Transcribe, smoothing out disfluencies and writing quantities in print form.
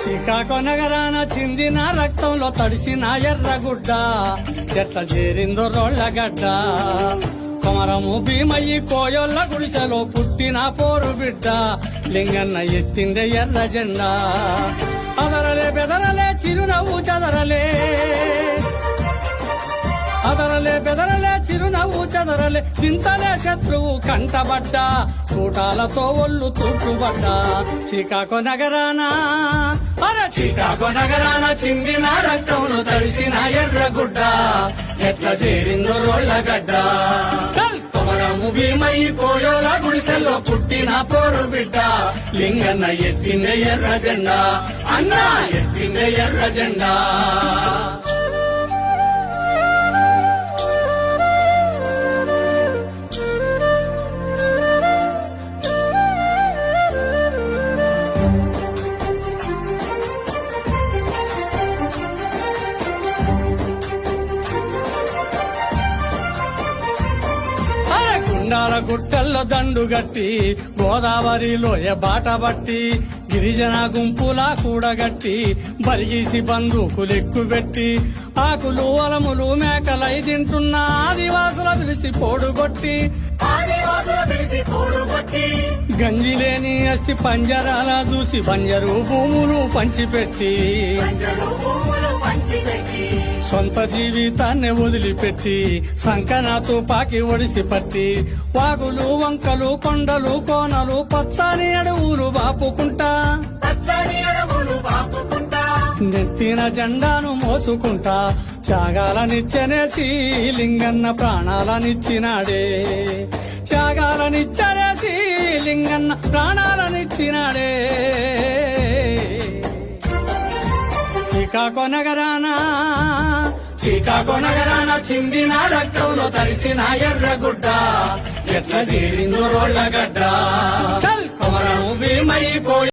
శ్రీకాకుళం నగరాన చిందిన రక్తంలో తడిసిన ఎర్రగుడ్డ ఎట్ల చేరిందో రోళ్లగడ్డ కొమరము భీమయ్యి కోయొల్ల గుడిసెలో పుట్టిన పోరు బిడ్డ లింగన్న ఎత్తిండే ఎర్ర జెండా అదరలే బెదరలే చిరునవ్వు చదరలే అదరలే బెదరలే చిరునవ్వు చదరలే దించలే శత్రువు కంటబడ్డా కూటాలతో ఒళ్ళు తూటుబడ్డా శ్రీకాకుళం నగరాన శ్రీకాకుళం నగరాన చిందిన రక్తంలో తడిసిన ఎర్రగుడ్డ ఎట్ల చేరిందో రోళ్లగడ్డ కొమరము భీమయ్యి కోయోల గుడిసెల్లో పుట్టిన పోరు బిడ్డ లింగన్న ఎత్తిండే ఎర్ర జెండా అన్నా ఎత్తిండే ఎర్ర జెండా కొండాల గుట్టల్లో దండుగట్టి గోదావరిలో బాట బట్టి గిరిజన గుంపులా కూడగట్టి బరిగీసి బందూకులెక్కు పెట్టి ఆకులు అలములు మేకలై తింటున్న ఆదివాసుల పిలిసి పోడుగొట్టి గంజిలేని అస్థి పంజరాల చూసి బంజరు భూములు పంచిపెట్టి సొంత జీవితాన్ని వదిలిపెట్టి సంకన తుపాకి ఒడిసి పట్టి వాగులు వంకలు కొండలు కోనలు పచ్చని అడవులు బాపుకుంటా నెత్తిన జెండాను మోసుకుంటా త్యాగాలనిచ్చనేసి లింగన్న ప్రాణాలనిచ్చినాడే త్యాగాలనిచ్చనేసి లింగన్న ప్రాణాలనిచ్చినాడే శ్రీకాకుళం నగరాన చిందిన రక్తంలో తడిసిన ఎర్రగుడ్డ ఎట్ల చేరిందో రోళ్లగడ్డ కొమరము భీమయ్యి